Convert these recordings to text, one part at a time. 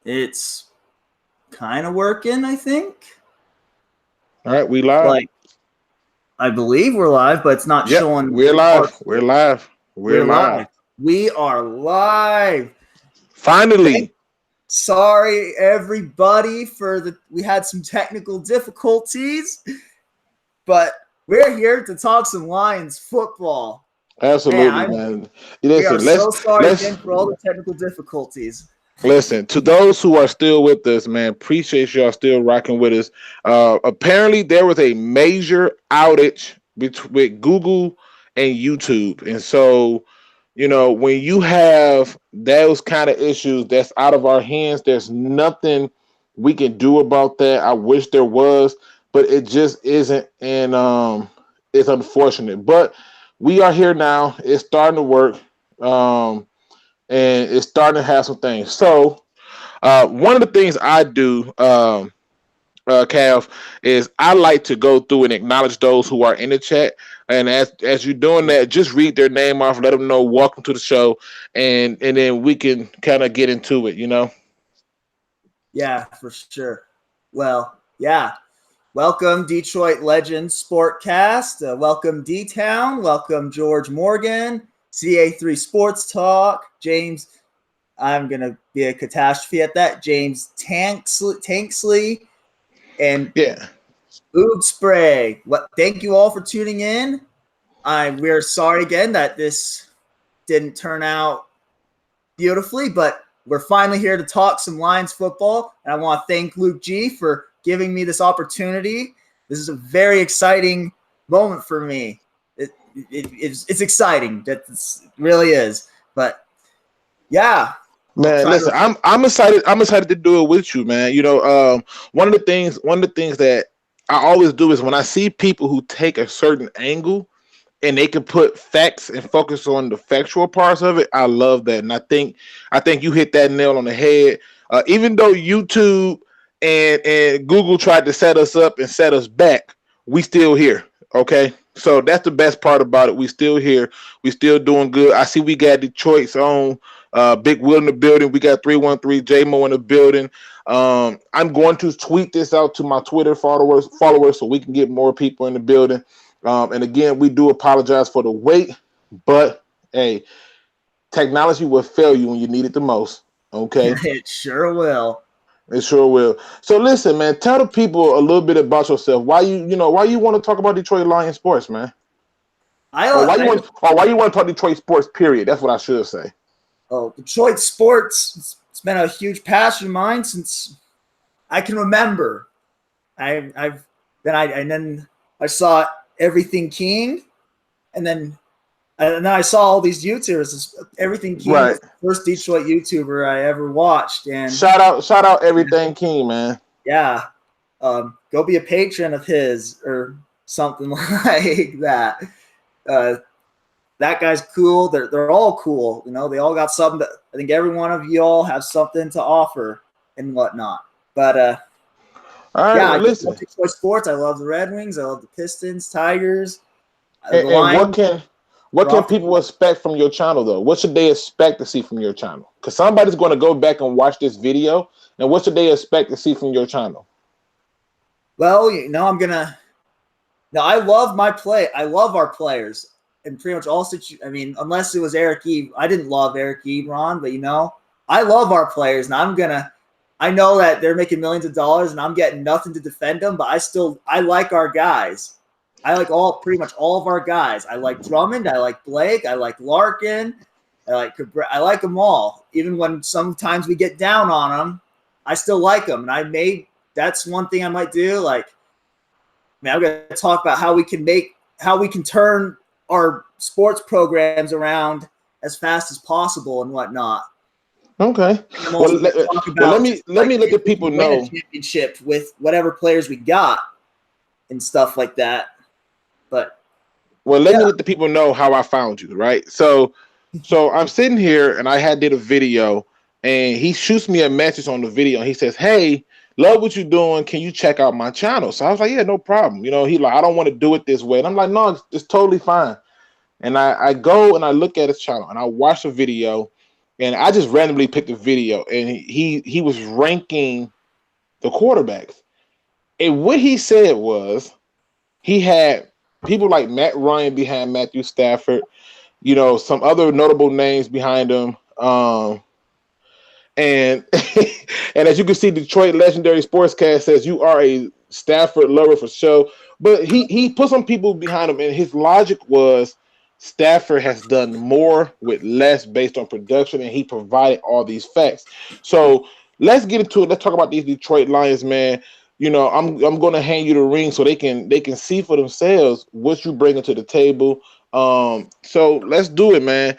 It's kind of working, I think. All right, we live. Like, I believe we're live, but it's not Yep, showing. we're live. We're live. We're live. We are live. Finally. Sorry, everybody, we had some technical difficulties, but we're here to talk some Lions football. Absolutely, man. We are so sorry again for all the technical difficulties. Listen, to those who are still with us, man, appreciate y'all still rocking with us. Apparently, there was a major outage with Google and YouTube. And so, when you have those kind of issues that's out of our hands, there's nothing we can do about that. I wish there was, but it just isn't. And it's unfortunate. But we are here now. It's starting to work. And it's starting to have some things. So, one of the things I do, Cav, is I like to go through and acknowledge those who are in the chat. And as you're doing that, just read their name off, let them know welcome to the show, and then we can kind of get into it, Yeah, for sure. Well, yeah. Welcome, Detroit Legends Sportcast. Welcome, D-Town. Welcome, George Morgan. CA3 Sports Talk. James, I'm going to be a catastrophe at that. James Tanksley. And Oob Spray. Thank you all for tuning in. We're sorry again that this didn't turn out beautifully, but we're finally here to talk some Lions football. And I want to thank Luke G for giving me this opportunity. This is a very exciting moment for me. It's exciting. It really is. But yeah, man, listen, I'm excited. I'm excited to do it with you, man. One of the things that I always do is when I see people who take a certain angle and they can put facts and focus on the factual parts of it, I love that. And I think you hit that nail on the head. Even though YouTube and Google tried to set us up and set us back, we still here. Okay. So that's the best part about it. We still here. We still doing good. I see we got Detroit's own Big Will in the building. We got 313 JMO in the building. I'm going to tweet this out to my Twitter followers so we can get more people in the building. And again, we do apologize for the wait, but hey, technology will fail you when you need it the most. Okay. It sure will. It sure will. So listen, man, tell the people a little bit about yourself. Why you want to talk about Detroit Lions sports, man? Why you want to talk Detroit sports, period? That's what I should say. Oh, Detroit sports, it's been a huge passion of mine since I can remember. Then I saw Everything King, and then I saw all these YouTubers. Everything King was the first Detroit YouTuber I ever watched. And shout out Everything King, man. Yeah, go be a patron of his or something like that. That guy's cool. They're all cool. They all got something. I think every one of you all have something to offer and whatnot. But all right, I listen. love Detroit sports. I love the Red Wings. I love the Pistons, Tigers. And what can people expect from your channel, though? What should they expect to see from your channel? Because somebody's going to go back and watch this video, and what should they expect to see from your channel? Well, I love my play. I love our players. And pretty much all unless it was Eric Eve. I didn't love Eric Ebron, but I love our players, and I know that they're making millions of dollars, and I'm getting nothing to defend them, but I like our guys. I like pretty much all of our guys. I like Drummond. I like Blake. I like Larkin. I like them all. Even when sometimes we get down on them, I still like them. And that's one thing I might do. I'm going to talk about how we can turn our sports programs around as fast as possible and whatnot. Okay. Let me let the people know a championship with whatever players we got and stuff like that. But let me let the people know how I found you, right? So I'm sitting here and I did a video, and he shoots me a message on the video and he says, "Hey, love what you're doing. Can you check out my channel?" So I was like, "Yeah, no problem." He's like, "I don't want to do it this way," and I'm like, "No, it's totally fine." And I go and I look at his channel and I watch a video, and I just randomly picked a video, and he was ranking the quarterbacks. And what he said was he had people like Matt Ryan behind Matthew Stafford, some other notable names behind him. And and as you can see, Detroit Legendary Sportscast says you are a Stafford lover for sure. But he put some people behind him, and his logic was Stafford has done more with less based on production, and he provided all these facts. So let's get into it. Let's talk about these Detroit Lions, man. I'm going to hand you the ring so they can see for themselves what you bring to the table. So let's do it, man.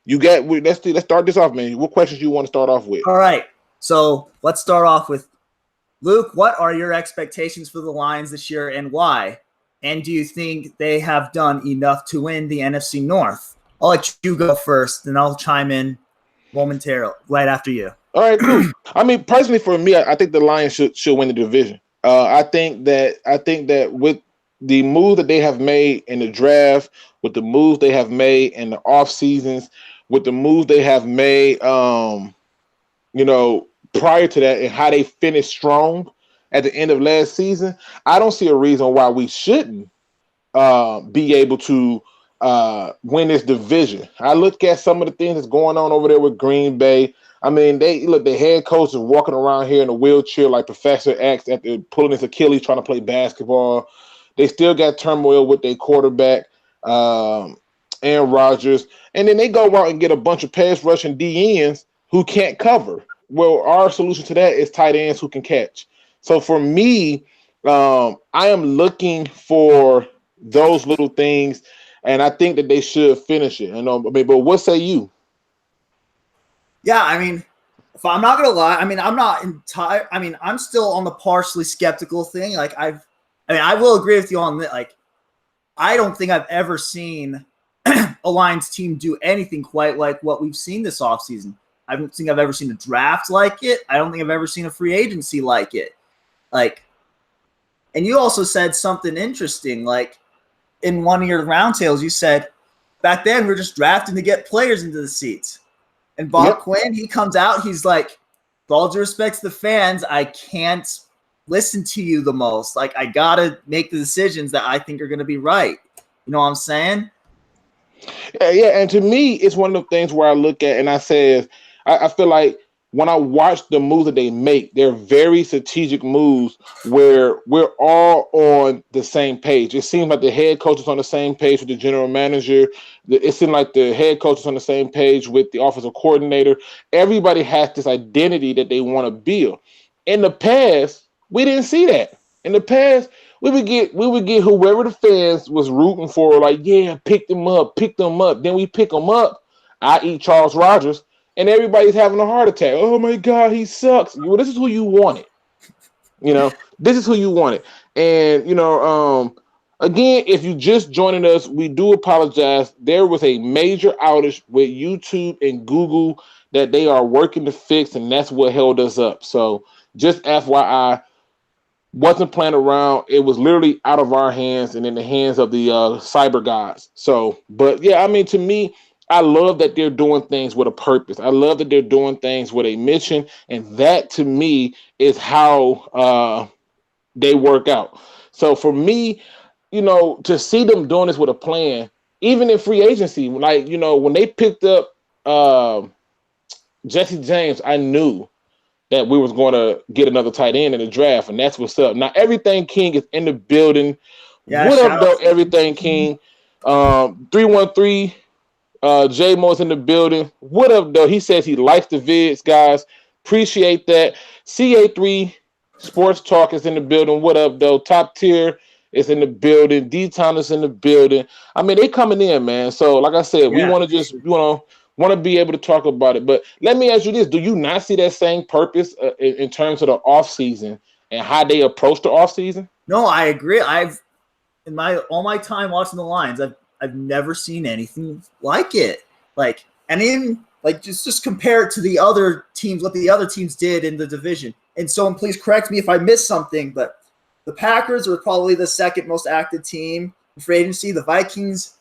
Let's start this off, man. What questions you want to start off with? All right. So let's start off with Luke. What are your expectations for the Lions this year and why? And do you think they have done enough to win the NFC North? I'll let you go first, and I'll chime in momentarily right after you. All right, cool. I mean, personally, for me, I think the Lions should win the division. I think that with the move that they have made in the draft, with the moves they have made in the off seasons, with the moves they have made, prior to that, and how they finished strong at the end of last season, I don't see a reason why we shouldn't be able to win this division. I look at some of the things that's going on over there with Green Bay. I mean, the head coach is walking around here in a wheelchair like Professor X after pulling his Achilles trying to play basketball. They still got turmoil with their quarterback, Aaron Rodgers. And then they go out and get a bunch of pass rushing DNs who can't cover. Well, our solution to that is tight ends who can catch. So for me, I am looking for those little things, and I think that they should finish it. But what say you? Yeah, I mean, if I'm not gonna lie, I mean, I'm still on the partially skeptical thing. Like, I will agree with you on that. Like, I don't think I've ever seen a Lions team do anything quite like what we've seen this offseason. I don't think I've ever seen a draft like it. I don't think I've ever seen a free agency like it. Like, and you also said something interesting. Like, in one of your roundtables, you said back then we're just drafting to get players into the seats. And Bob Quinn, he comes out, he's like, with all due respect to the fans, I can't listen to you the most. Like, I got to make the decisions that I think are going to be right. You know what I'm saying? Yeah, and to me, it's one of the things where I look at and I say, I feel like when I watch the moves that they make, they're very strategic moves where we're all on the same page. It seems like the head coach is on the same page with the general manager. It seems like the head coach is on the same page with the offensive coordinator. Everybody has this identity that they want to build. In the past, we didn't see that. In the past, we would get whoever the fans was rooting for, like, yeah, pick them up. Then we pick them up, i.e. Charles Rogers, and everybody's having a heart attack. Oh my God, he sucks. Well, this is who you wanted. This is who you wanted. And again, if you just joining us, we do apologize. There was a major outage with YouTube and Google that they are working to fix, and that's what held us up. So just FYI, wasn't playing around. It was literally out of our hands and in the hands of the cyber gods. So, but yeah, I mean, to me, I love that they're doing things with a purpose. I love that they're doing things with a mission. And that, to me, is how they work out. So for me, to see them doing this with a plan, even in free agency, like, when they picked up Jesse James, I knew that we was going to get another tight end in the draft, and that's what's up. Now, Everything King is in the building. Yeah, what up, though, Everything King? 313 J Mo's in the building. What up, though? He says he likes the vids, guys. Appreciate that. CA3 Sports Talk is in the building. What up, though? Top Tier is in the building. D-Town is in the building. I mean, they coming in, man. So, like I said, we want to be able to talk about it. But let me ask you this. Do you not see that same purpose in terms of the offseason and how they approach the offseason? No, I agree. All my time watching the Lions, I've never seen anything like it. Like, and even like just compare it to the other teams, what the other teams did in the division. And someone please correct me if I missed something, but the Packers were probably the second most active team in free agency. The Vikings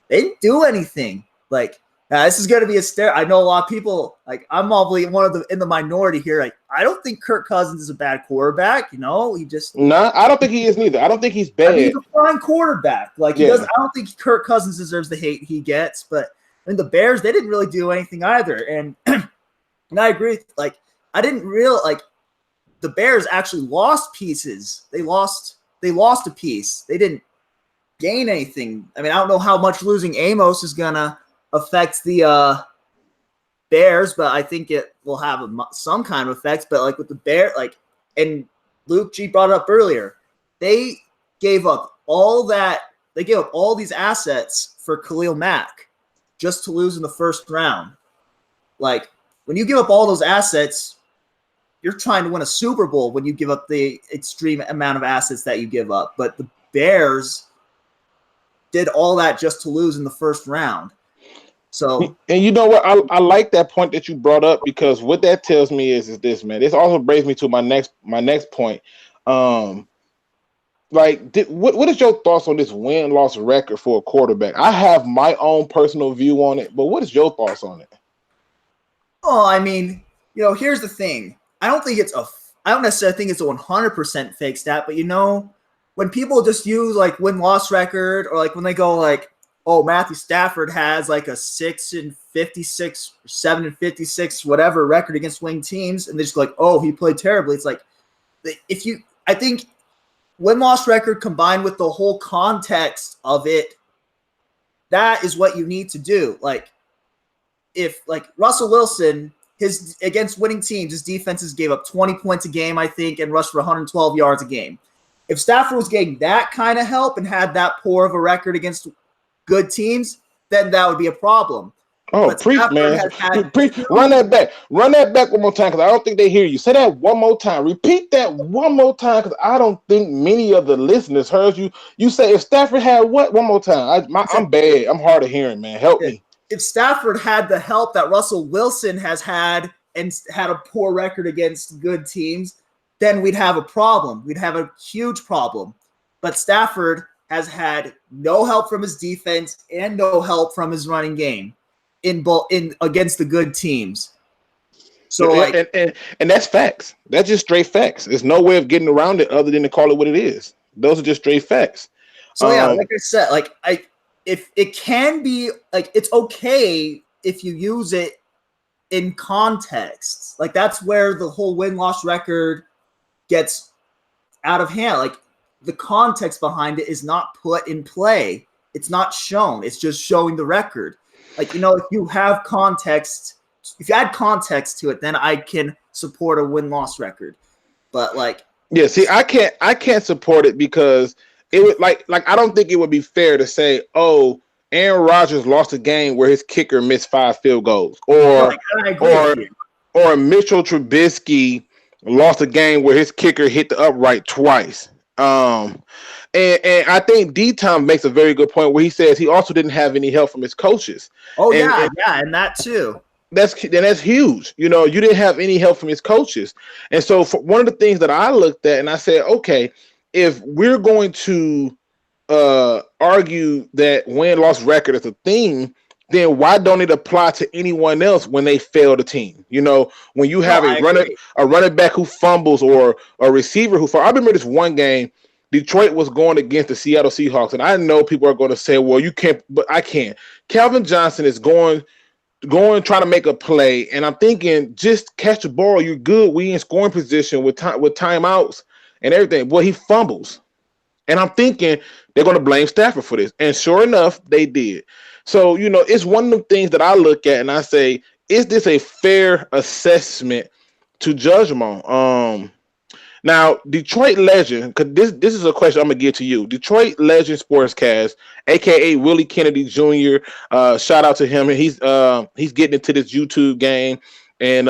They didn't do anything. Like, now this is going to be a stare. I know a lot of people, like, I'm probably in the minority here. Like, I don't think Kirk Cousins is a bad quarterback. You know, he just. No, I don't think he is neither. I don't think he's bad. I mean, he's a fine quarterback. Like, he doesn't. I don't think Kirk Cousins deserves the hate he gets. But I mean, the Bears, they didn't really do anything either. And and I agree. Like, I didn't like the Bears actually lost pieces. They lost a piece. They didn't gain anything. I mean, I don't know how much losing Amos is gonna affect the Bears, but I think it will have some kind of effect. But like with the Bear, like, and Luke G brought it up earlier, they gave up all that. They gave up all these assets for Khalil Mack just to lose in the first round. Like, when you give up all those assets, you're trying to win a Super Bowl when you give up the extreme amount of assets that you give up. But the Bears did all that just to lose in the first round. So, and you know what? I like that point that you brought up, because what that tells me is this, man. This also brings me to my next point. What is your thoughts on this win-loss record for a quarterback? I have my own personal view on it, but what is your thoughts on it? Oh, I mean, you know, here's the thing. I don't necessarily think it's a 100% fake stat, but you know, when people just use like win-loss record, or like when they go like, oh, Matthew Stafford has like a 6-56 or 7-56 whatever record against winning teams, and they're just like, oh, he played terribly. It's like, I think win-loss record combined with the whole context of it, that is what you need to do. Like, if like Russell Wilson, against winning teams, his defenses gave up 20 points a game, I think, and rushed for 112 yards a game. If Stafford was getting that kind of help and had that poor of a record against good teams, then that would be a problem. Oh, preach, man. Run that back. Run that back one more time, because I don't think they hear you. Say that one more time. Repeat that one more time, because I don't think many of the listeners heard you. You say if Stafford had what? One more time. I'm bad. I'm hard of hearing, man. Help me. If Stafford had the help that Russell Wilson has had and had a poor record against good teams, then we'd have a problem. We'd have a huge problem. But Stafford has had no help from his defense and no help from his running game in against the good teams. So and that's facts. That's just straight facts. There's no way of getting around it other than to call it what it is. Those are just straight facts. So yeah, like I said, if it can be like, it's okay if you use it in context. Like, that's where the whole win-loss record gets out of hand. Like, the context behind it is not put in play. It's not shown. It's just showing the record. Like, you know, if you have context, if you add context to it, then I can support a win-loss record. But like, yeah, see, I can't support it, because it would like I don't think it would be fair to say, oh, Aaron Rodgers lost a game where his kicker missed 5 field goals, or Mitchell Trubisky lost a game where his kicker hit the upright twice. And I think D-Tom makes a very good point where he says he also didn't have any help from his coaches. Oh, and that too. That's huge. You know, you didn't have any help from his coaches. And so one of the things that I looked at and I said, okay, if we're going to argue that win-loss record is a thing, then why don't it apply to anyone else when they fail the team? You know, when you have a running back who fumbles, or a receiver who fumbles. I remember this one game, Detroit was going against the Seattle Seahawks, and I know people are going to say, well, you can't, but I can't. Calvin Johnson is going trying to make a play, and I'm thinking, just catch the ball, you're good. We in scoring position with timeouts and everything. Well, he fumbles. And I'm thinking they're going to blame Stafford for this. And sure enough, they did. So, you know, it's one of the things that I look at and I say, is this a fair assessment to judge them on? Now, Detroit Legend, because this is a question I'm going to give to you. Detroit Legend Sportscast, a.k.a. Willie Kennedy Jr., shout out to him. And he's getting into this YouTube game. And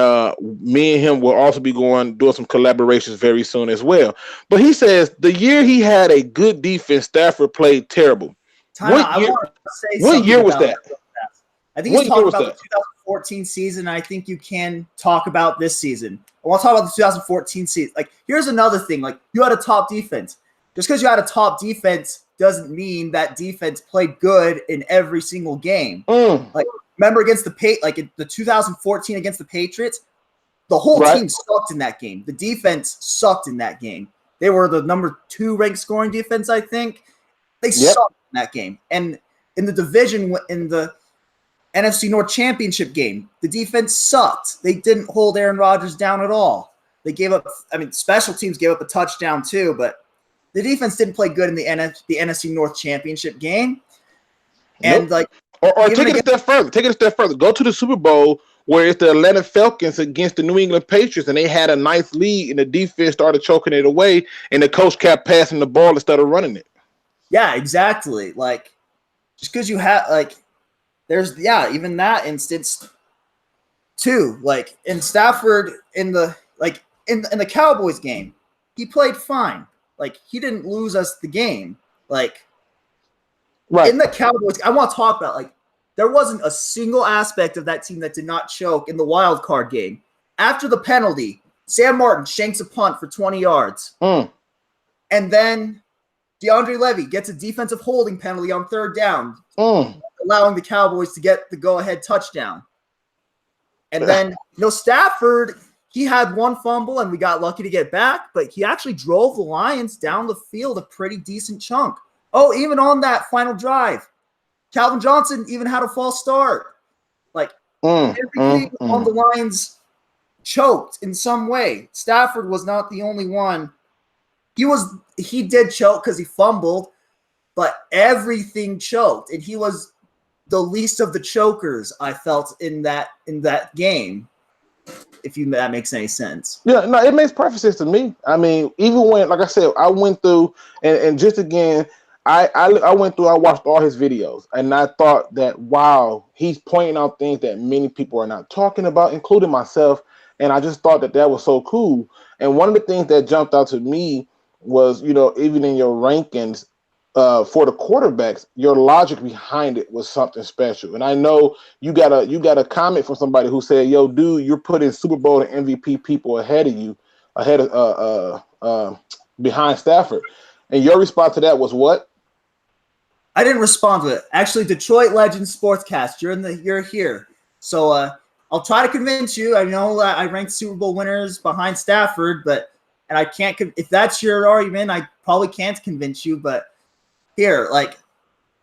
me and him will also be doing some collaborations very soon as well. But he says the year he had a good defense, Stafford played terrible. What year was that? I think he's talking about the 2014 season. I think you can talk about this season. I want to talk about the 2014 season. Like, here's another thing. Like, you had a top defense. Just because you had a top defense doesn't mean that defense played good in every single game. Like, remember against in the 2014 against the Patriots, the whole team sucked in that game. The defense sucked in that game. They were the number 2 ranked scoring defense, I think. They sucked in that game. And in the division, in the NFC North Championship game, the defense sucked. They didn't hold Aaron Rodgers down at all. They gave up, special teams gave up a touchdown too, but the defense didn't play good in the NFC North Championship game. And or take it a step further. Take it a step further. Go to the Super Bowl where it's the Atlanta Falcons against the New England Patriots, and they had a nice lead, and the defense started choking it away, and the coach kept passing the ball instead of running it. Yeah, exactly. Like, just because you have, like, there's, even that instance too. Like, in Stafford, in the Cowboys game, he played fine. Like, he didn't lose us the game. Like, in the Cowboys, I want to talk about, like, there wasn't a single aspect of that team that did not choke in the wild card game. After the penalty, Sam Martin shanks a punt for 20 yards. And then DeAndre Levy gets a defensive holding penalty on 3rd down, allowing the Cowboys to get the go-ahead touchdown. And then, Stafford, he had 1 fumble, and we got lucky to get back, but he actually drove the Lions down the field a pretty decent chunk. Oh, even on that final drive, Calvin Johnson even had a false start. Like, everything on the Lions choked in some way. Stafford was not the only one. He did choke because he fumbled, but everything choked, and he was the least of the chokers, I felt, in that game. If that makes any sense. Yeah, no, it makes perfect sense to me. I mean, even when, like I said, I went through and just again, I went through, I watched all his videos, and I thought that, wow, he's pointing out things that many people are not talking about, including myself. And I just thought that was so cool. And one of the things that jumped out to me was, even in your rankings for the quarterbacks, your logic behind it was something special. And I know you got a comment from somebody who said, "Yo, dude, you're putting Super Bowl and MVP people ahead of behind Stafford." And your response to that was what? I didn't respond to it. Actually, Detroit Legends Sportscast, you're here. So I'll try to convince you. I know I ranked Super Bowl winners behind Stafford, and I can't. If that's your argument, I probably can't convince you. But here, like,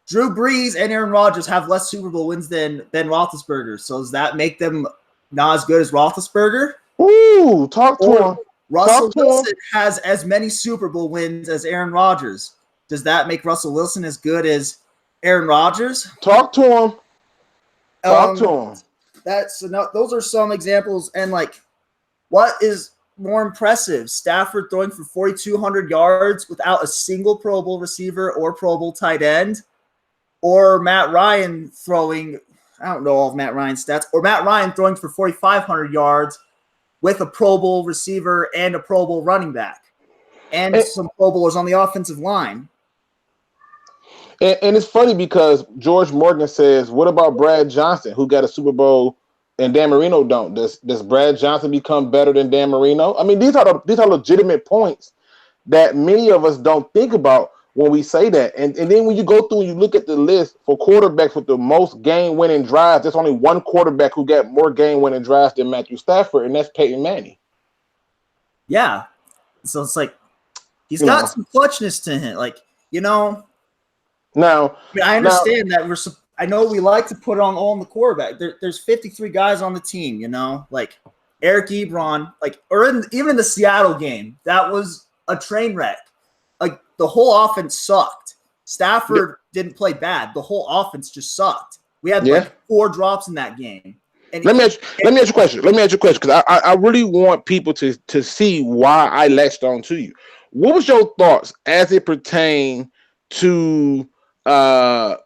Drew Brees and Aaron Rodgers have less Super Bowl wins than Ben Roethlisberger. So does that make them not as good as Roethlisberger? Ooh, talk to him. Russell Wilson has as many Super Bowl wins as Aaron Rodgers. Does that make Russell Wilson as good as Aaron Rodgers? Talk to him. Talk to him. Those are some examples. And, like, what is more impressive? Stafford throwing for 4,200 yards without a single Pro Bowl receiver or Pro Bowl tight end, or Matt Ryan throwing, I don't know all of Matt Ryan's stats, or Matt Ryan throwing for 4,500 yards with a Pro Bowl receiver and a Pro Bowl running back and some Pro Bowlers on the offensive line. And it's funny because George Morgan says, what about Brad Johnson, who got a Super Bowl and Dan Marino don't? Does Brad Johnson become better than Dan Marino? I mean, these are legitimate points that many of us don't think about when we say that. And then when you go through and you look at the list for quarterbacks with the most game-winning drives, there's only one quarterback who got more game-winning drives than Matthew Stafford, and that's Peyton Manning. Yeah. So it's like he's got some clutchness to him. Like, Now, I understand that I know we like to put on all in the quarterback. There's 53 guys on the team, like Eric Ebron, even in the Seattle game, that was a train wreck. Like, the whole offense sucked. Stafford didn't play bad. The whole offense just sucked. We had 4 drops in that game. And let me ask you a question. Because I really want people to see why I latched on to you. What was your thoughts as it pertained to the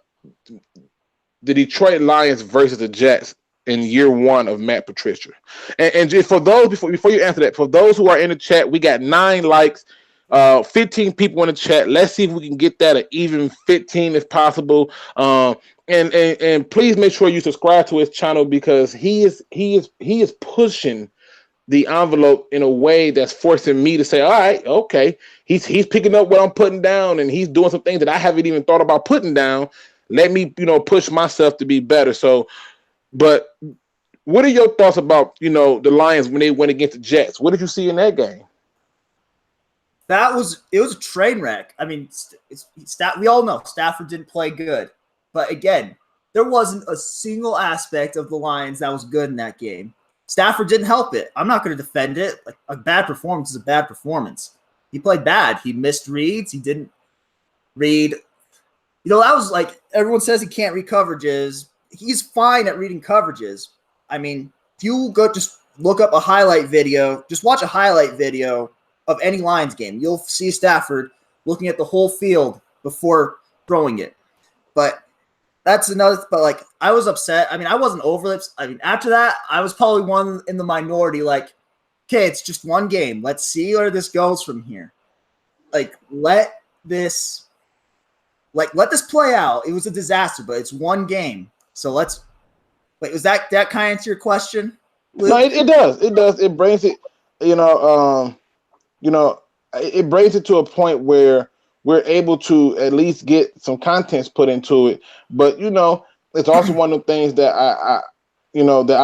Detroit Lions versus the Jets in year 1 of Matt Patricia? And just for those, before you answer that, for those who are in the chat, we got 9 likes, 15 people in the chat. Let's see if we can get that at even 15 if possible. And please make sure you subscribe to his channel because he is pushing the envelope in a way that's forcing me to say, all right, okay, he's picking up what I'm putting down and he's doing some things that I haven't even thought about putting down. Let me, push myself to be better. So, but what are your thoughts about, the Lions when they went against the Jets? What did you see in that game? It was a train wreck. I mean, we all know Stafford didn't play good. But again, there wasn't a single aspect of the Lions that was good in that game. Stafford didn't help it. I'm not going to defend it. Like, a bad performance is a bad performance. He played bad. He missed reads. He didn't read. That was like everyone says he can't read coverages. He's fine at reading coverages. I mean, if you go just look up a highlight video, just watch a highlight video of any Lions game, you'll see Stafford looking at the whole field before throwing it. But that's another. But like, I was upset. I mean, I wasn't overly upset. I mean, after that, I was probably one in the minority. Like, okay, it's just one game. Let's see where this goes from here. Like, let this play out. It was a disaster, but it's one game. So let's wait. Was that kind of answer your question, Luke? No, it does. It does. It brings it. It brings it to a point where we're able to at least get some contents put into it. But it's also one of the things that I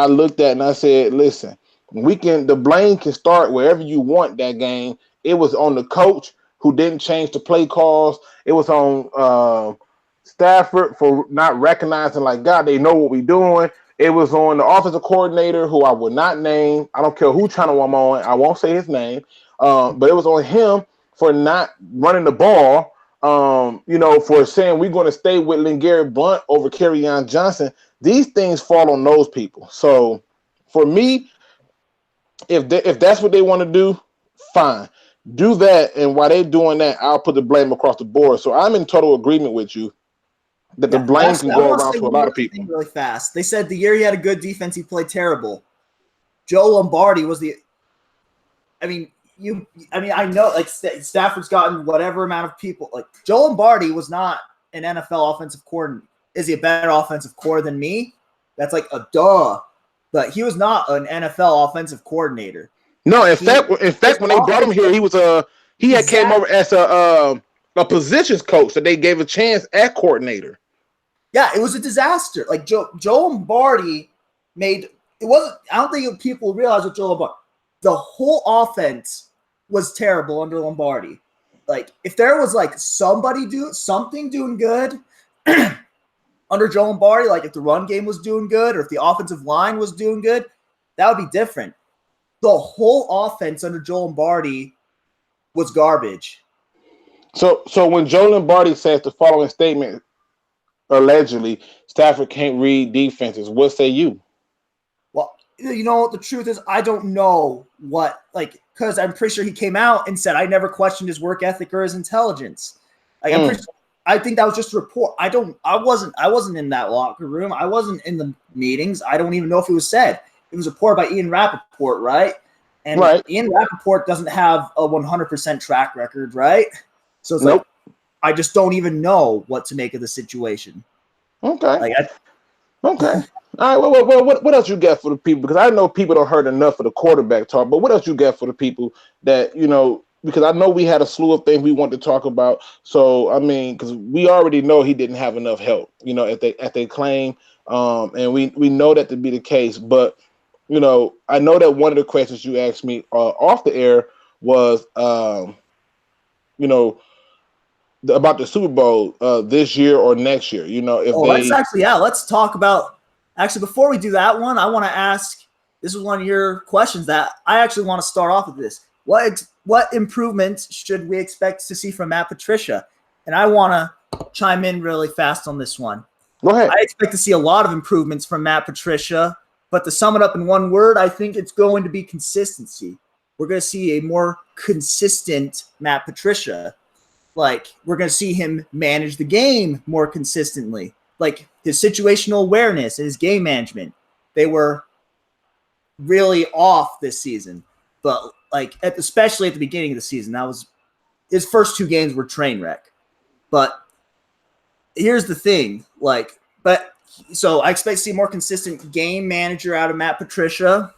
looked at and I said, listen, the blame can start wherever you want that game. It was on the coach who didn't change the play calls. It was on Stafford for not recognizing, like, God, they know what we're doing. It was on the offensive coordinator, who I would not name. I don't care who channel I'm on. I won't say his name. But it was on him for not running the ball, for saying we're going to stay with LeGarrette Blount over Kerryon Johnson. These things fall on those people. So for me, if that's what they want to do, fine. Do that, and while they're doing that, I'll put the blame across the board. So I'm in total agreement with you that the blame can go around to a lot of people. Really fast. They said the year he had a good defense, he played terrible. Joe Lombardi was I know, like, Stafford's gotten whatever amount of people. Like, Joe Lombardi was not an NFL offensive coordinator. Is he a better offensive core than me? That's like a duh. But he was not an NFL offensive coordinator. No, in fact, when they brought him here, he had came over as a positions coach that they gave a chance at coordinator. Yeah, it was a disaster. Like, Joe Lombardi made it wasn't. I don't think people realize what Joe Lombardi. The whole offense was terrible under Lombardi. Like, if there was like somebody doing good under Joe Lombardi, like if the run game was doing good or if the offensive line was doing good, that would be different. The whole offense under Joe Lombardi was garbage. So when Joe Lombardi says the following statement, allegedly, Stafford can't read defenses, what say you? Well, the truth is, I don't know because I'm pretty sure he came out and said, I never questioned his work ethic or his intelligence. Like, I think that was just a report. I wasn't in that locker room. I wasn't in the meetings. I don't even know if it was said. It was reported by Ian Rappaport, right? And Ian Rappaport doesn't have a 100% track record, right? So it's like, I just don't even know what to make of the situation. Okay. Okay. All right. Well, what else you got for the people? Because I know people don't heard enough of the quarterback talk, but what else you got for the people that, because I know we had a slew of things we want to talk about. So, I mean, because we already know he didn't have enough help, at they claim. And we know that to be the case. But, I know that one of the questions you asked me off the air was, about the Super Bowl this year or next year. Let's talk about. Actually, before we do that one, I want to ask. This is one of your questions that I actually want to start off with. This what improvements should we expect to see from Matt Patricia? And I want to chime in really fast on this one. Go ahead. I expect to see a lot of improvements from Matt Patricia, but to sum it up in one word, I think it's going to be consistency. We're going to see a more consistent Matt Patricia. Like, we're going to see him manage the game more consistently. Like, his situational awareness and his game management, they were really off this season. But, especially at the beginning of the season, that was his first two games were train wreck. But here's the thing. So I expect to see a more consistent game manager out of Matt Patricia.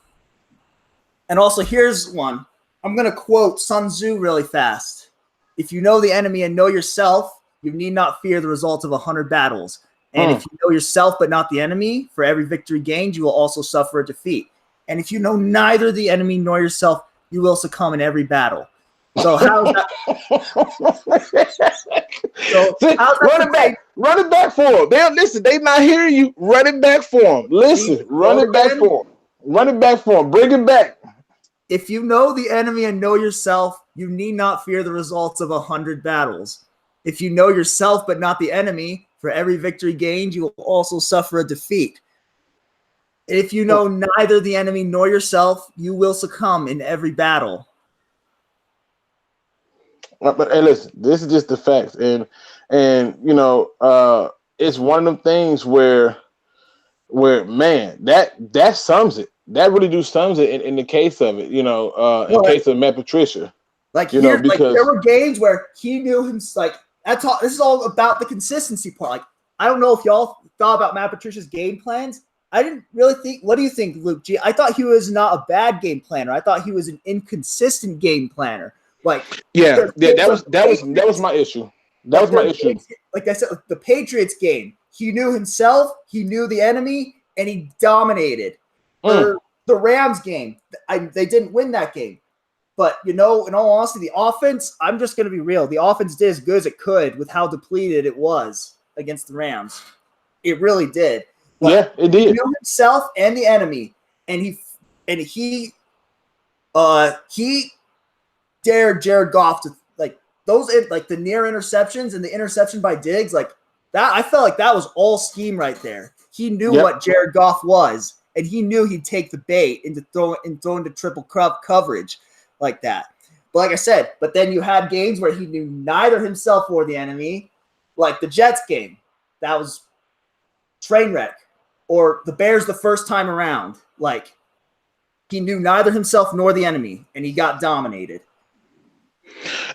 And also, here's one. I'm going to quote Sun Tzu really fast. If you know the enemy and know yourself, you need not fear the results of 100 battles. And if you know yourself but not the enemy, for every victory gained, you will also suffer a defeat. And if you know neither the enemy nor yourself, you will succumb in every battle. So how's that? Run it back. Run it back for them. Listen, they not hearing you. Run it back for them. Listen, run it back for them. Run it back for them. Bring it back. If you know the enemy and know yourself, you need not fear the results of 100 battles. If you know yourself but not the enemy, for every victory gained, you will also suffer a defeat. If you know neither the enemy nor yourself, you will succumb in every battle. But hey, listen, this is just the facts, and you know, it's one of them things where man, that sums it. That really sums it in the case of it. You know, in case of Matt Patricia. Like here, like there were games where he knew him. Like that's all. This is all about the consistency part. Like I don't know if y'all thought about Matt Patricia's game plans. I didn't really think. What do you think, Luke G? I thought he was not a bad game planner. I thought he was an inconsistent game planner. Like that was my issue. That was my issue. Like I said, the Patriots game, he knew himself, he knew the enemy, and he dominated. The Rams game, they didn't win that game. But, you know, in all honesty, the offense, I'm just going to be real. The offense did as good as it could with how depleted it was against the Rams. It really did. But yeah, it did. He knew himself and the enemy, and he dared Jared Goff to, like, those, like, the near interceptions and the interception by Diggs, like, that, I felt like that was all scheme right there. He knew what Jared Goff was, and he knew he'd take the bait into throw into triple coverage like that. But like I said, but then you had games where he knew neither himself or the enemy, like the Jets game. That was train wreck. Or the Bears the first time around. Like, he knew neither himself nor the enemy, and he got dominated.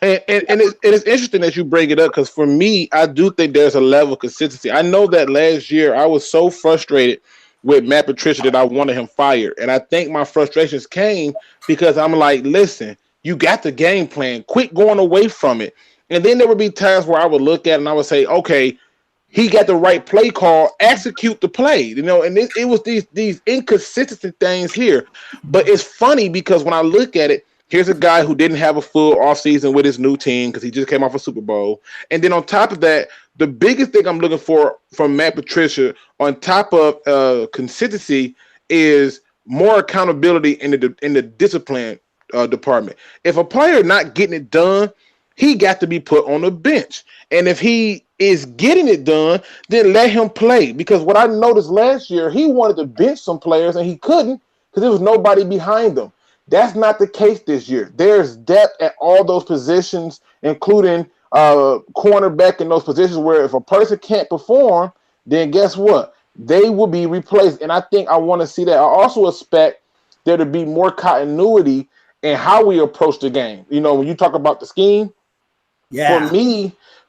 And it's interesting that you bring it up, because for me, I do think there's a level of consistency. I know that last year I was so frustrated with Matt Patricia that I wanted him fired. And I think my frustrations came because I'm like, listen, you got the game plan. Quit going away from it. And then there would be times where I would look at it and I would say, okay, he got the right play call, execute the play, you know, and it was these inconsistent things here. But it's funny because when I look at it, here's a guy who didn't have a full offseason with his new team because he just came off a Super Bowl. And then on top of that, the biggest thing I'm looking for from Matt Patricia on top of consistency is more accountability in the discipline department. If a player not getting it done, he got to be put on the bench. And if he is getting it done, then let him play. Because what I noticed last year, he wanted to bench some players and he couldn't because there was nobody behind them. That's not the case this year. There's depth at all those positions, including cornerback in those positions where if a person can't perform, then guess what? They will be replaced. And I think I want to see that. I also expect there to be more continuity in how we approach the game. You know, when you talk about the scheme,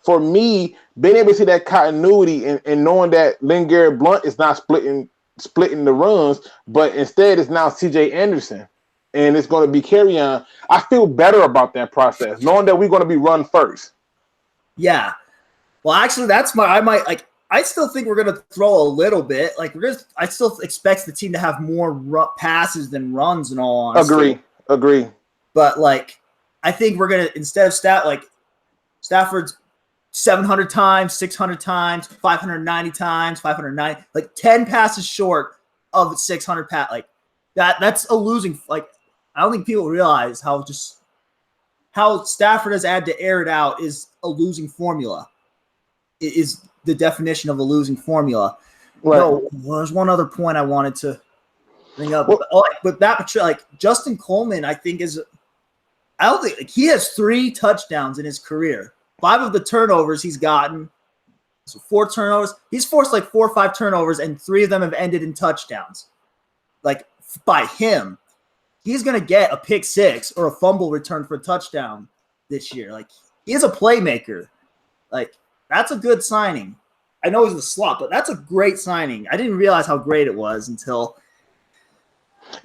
for me, being able to see that continuity and knowing that LeGarrette Blount is not splitting the runs, but instead it's now CJ Anderson. And it's going to be Kerryon. I feel better about that process, knowing that we're going to be run first. Yeah. Well, actually, I still think we're going to throw a little bit. Like, I still expect the team to have more passes than runs in all honesty. Agree. But, like, I think we're going to, instead of Stafford's 700 times, 600 times, 590 times, 590, like 10 passes short of 600 pass. Like, that's a losing, like, I don't think people realize how Stafford has had to air it out is a losing formula. It is the definition of a losing formula. Right. No, well, there's one other point I wanted to bring up. But that, like, Justin Coleman, I think I don't think he has 3 touchdowns in his career. 5 of the turnovers he's gotten, so 4 turnovers. He's forced like 4 or 5 turnovers, and 3 of them have ended in touchdowns. Like, by him. He's going to get a pick 6 or a fumble return for a touchdown this year. Like, he is a playmaker. Like, that's a good signing. I know he's in the slot, but that's a great signing. I didn't realize how great it was until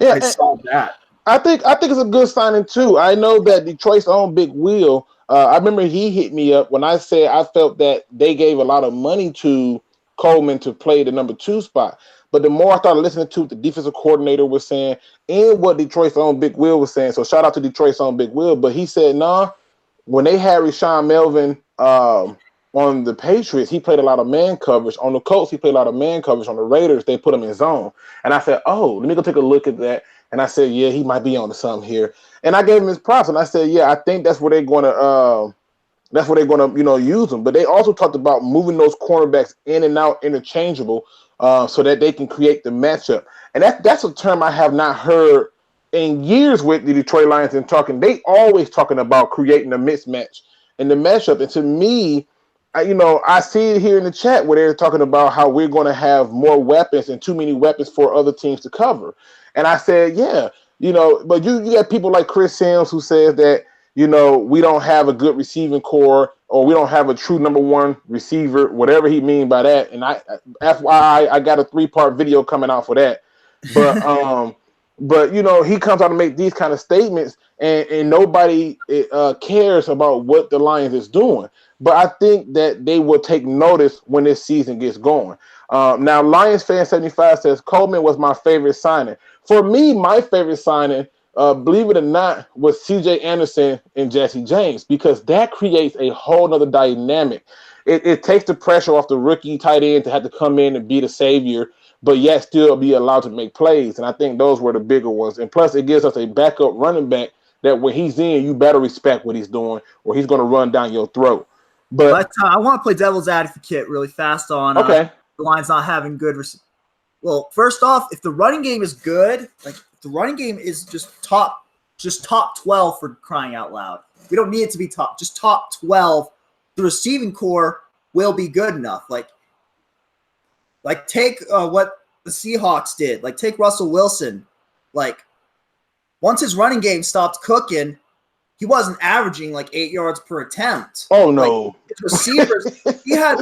I saw that. think it's a good signing too. I know that Detroit's own Big Will. I remember he hit me up when I said I felt that they gave a lot of money to Coleman to play the number 2 spot. But the more I started listening to what the defensive coordinator was saying and what Detroit's own Big Will was saying, so shout out to Detroit's own Big Will. But he said, nah, when they had Rashaan Melvin on the Patriots, he played a lot of man coverage. On the Colts, he played a lot of man coverage. On the Raiders, they put him in zone. And I said, oh, let me go take a look at that. And I said, yeah, he might be on to something here. And I gave him his props. And I said, yeah, I think that's where they're going to use him. But they also talked about moving those cornerbacks in and out interchangeable so that they can create the matchup. And that's a term I have not heard in years with the Detroit Lions and talking. They always talking about creating a mismatch in the matchup. And to me, I see it here in the chat where they're talking about how we're going to have more weapons and too many weapons for other teams to cover. And I said, yeah, but you got people like Chris Sims who says that, we don't have a good receiving core or we don't have a true number 1 receiver, whatever he mean by that. And FYI, I got a 3-part video coming out for that. But, but he comes out and make these kind of statements and nobody cares about what the Lions is doing. But I think that they will take notice when this season gets going. Now, Lions fan 75 says Coleman was my favorite signing. For me, my favorite signing, believe it or not, was C.J. Anderson and Jesse James because that creates a whole nother dynamic. It takes the pressure off the rookie tight end to have to come in and be the savior, but yet still be allowed to make plays. And I think those were the bigger ones. And plus, it gives us a backup running back that when he's in, you better respect what he's doing or he's going to run down your throat. But I want to play devil's advocate really fast on the Lions not having good Well, first off, if the running game is good, like if the running game is just top 12 for crying out loud. We don't need it to be just top 12. The receiving core will be good enough. Like take what the Seahawks did. Like take Russell Wilson. Like once his running game stopped cooking, he wasn't averaging like 8 yards per attempt. Oh no. Like, his receivers, he had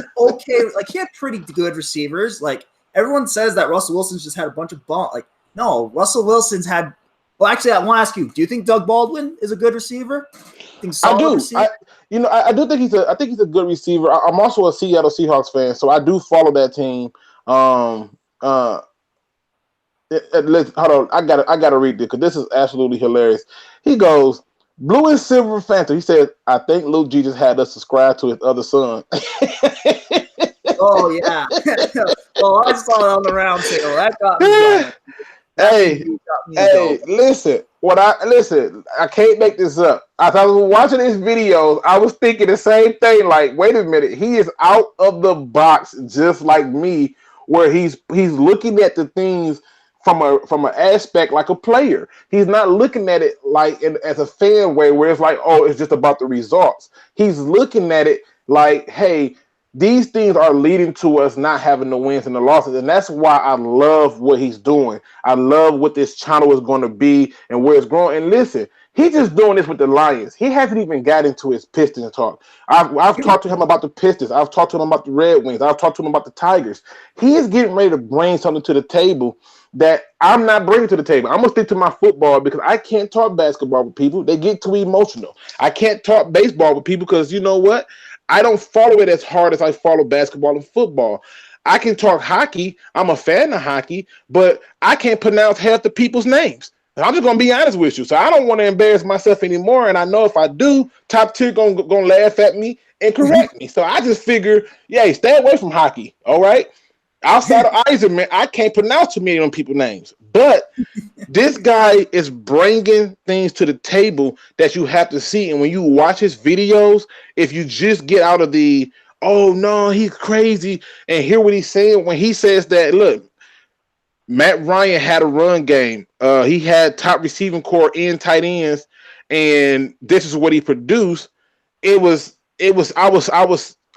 pretty good receivers. Like everyone says that Russell Wilson's just had a bunch of bump. Like, no, Russell Wilson's had. Well, actually, I want to ask you: do you think Doug Baldwin is a good receiver? I do. I do think I think he's a good receiver. I'm also a Seattle Seahawks fan, so I do follow that team. Hold on, I gotta read this because this is absolutely hilarious. He goes, Blue and Silver Phantom. He said, I think Luke G just had us subscribe to his other son. Oh, yeah. Well, I saw it on the round table. That got me. Listen. I can't make this up. As I was watching his videos, I was thinking the same thing. Like, wait a minute, he is out of the box just like me, where he's looking at the things from an aspect like a player. He's not looking at it like as a fan way where it's like, oh, it's just about the results. He's looking at it like, hey, these things are leading to us not having the wins and the losses. And that's why I love what he's doing. I love what this channel is going to be and where it's growing. And listen, he's just doing this with the Lions. He hasn't even got into his Pistons talk. I've talked to him about the Pistons. I've talked to him about the Red Wings. I've talked to him about the Tigers. He is getting ready to bring something to the table that I'm not bringing to the table. I'm going to stick to my football because I can't talk basketball with people. They get too emotional. I can't talk baseball with people because you know what? I don't follow it as hard as I follow basketball and football. I can talk hockey. I'm a fan of hockey, but I can't pronounce half the people's names. And I'm just going to be honest with you. So I don't want to embarrass myself anymore. And I know if I do, top tier going to laugh at me and correct me. So I just figure, yeah, stay away from hockey. All right. Outside of Eiserman, I can't pronounce too many of them people's names. But this guy is bringing things to the table that you have to see. And when you watch his videos, if you just get out of the, oh, no, he's crazy, and hear what he's saying when he says that, look, Matt Ryan had a run game. He had top receiving core and tight ends, and this is what he produced. I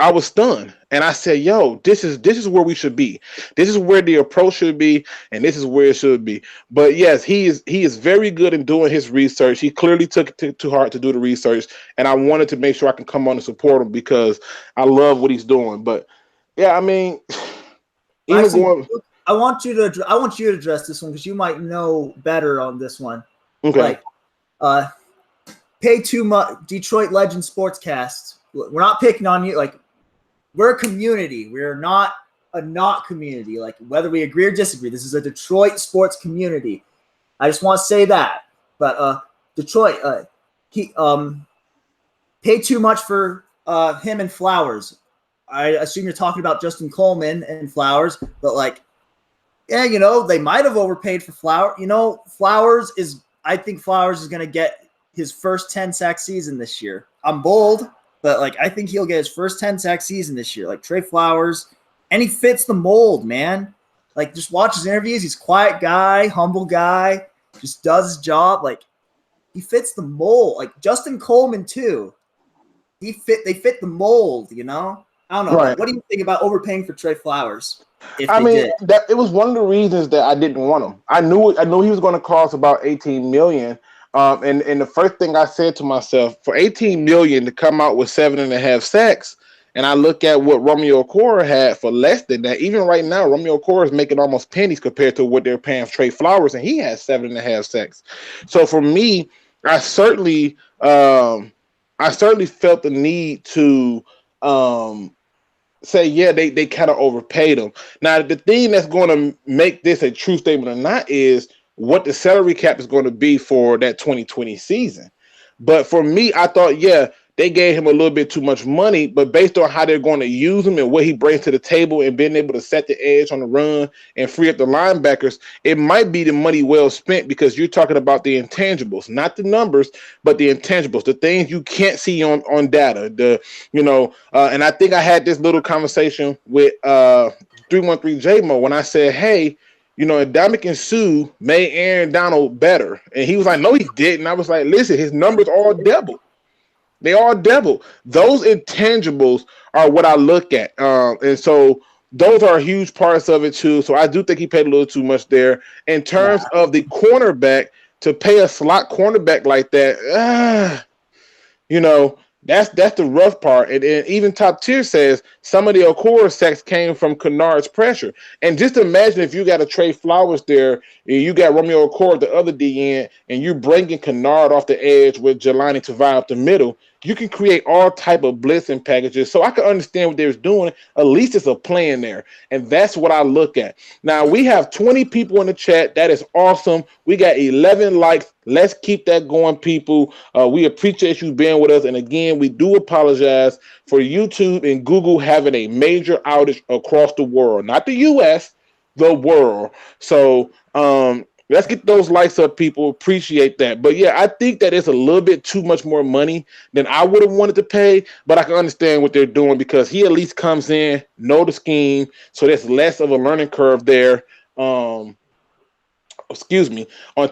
was stunned, and I said, "Yo, this is where we should be. This is where the approach should be, and this is where it should be." But yes, he is very good in doing his research. He clearly took it to heart to do the research, and I wanted to make sure I can come on and support him because I love what he's doing. But yeah, I mean, I want you to address this one because you might know better on this one. Okay. Like, pay too much. Detroit Legends Sportscast. We're not picking on you. Like, we're a community. We're not a not community. Like, whether we agree or disagree, this is a Detroit sports community. I just want to say that. But Detroit, he pay too much for him and Flowers. I assume you're talking about Justin Coleman and Flowers, but like, yeah, they might have overpaid for Flowers. I think Flowers is going to get his first 10-sack season this year. I'm bold, but like, I think he'll get his first 10-sack season this year. Like Trey Flowers, and he fits the mold, man. Like, just watch his interviews. He's a quiet guy, humble guy, just does his job. Like, he fits the mold. Like Justin Coleman too. They fit the mold, I don't know. Right. What do you think about overpaying for Trey Flowers? That it was one of the reasons that I didn't want him. I knew he was going to cost about $18 million. And the first thing I said to myself, for $18 million to come out with 7.5 sacks, and I look at what Romeo Okwara had for less than that. Even right now, Romeo Okwara is making almost pennies compared to what they're paying Trey Flowers, and he has 7.5 sacks. So for me, I certainly felt the need to say, yeah, they kind of overpaid him. Now, the thing that's going to make this a true statement or not is what the salary cap is going to be for that 2020 season. But for me, I thought, yeah, they gave him a little bit too much money, but based on how they're going to use him and what he brings to the table and being able to set the edge on the run and free up the linebackers, it might be the money well spent, because you're talking about the intangibles, not the numbers, but the intangibles, the things you can't see on data. And I think I had this little conversation with 313 J-Mo when I said, hey, Ndamukong Suh made Aaron Donald better. And he was like, no, he didn't. I was like, listen, his numbers all double. They all double. Those intangibles are what I look at. And so those are huge parts of it too. So I do think he paid a little too much there. In terms of the cornerback, to pay a slot cornerback like that, that's the rough part. And even Top Tier says some of the Okwara sacks came from Kennard's pressure. And just imagine if you got a Trey Flowers there, and you got Romeo Okwara, the other DN, and you're bringing Kennard off the edge with Jelani Tavai up the middle. You can create all type of blitzing packages. So I can understand what they're doing. At least it's a plan there. And that's what I look at. Now, we have 20 people in the chat. That is awesome. We got 11 likes. Let's keep that going, people. We appreciate you being with us. And again, we do apologize for YouTube and Google having a major outage across the world. Not the U.S., the world. So, let's get those likes up, people. Appreciate that. But yeah, I think that it's a little bit too much more money than I would have wanted to pay. But I can understand what they're doing, because he at least comes in, know the scheme, so there's less of a learning curve there. On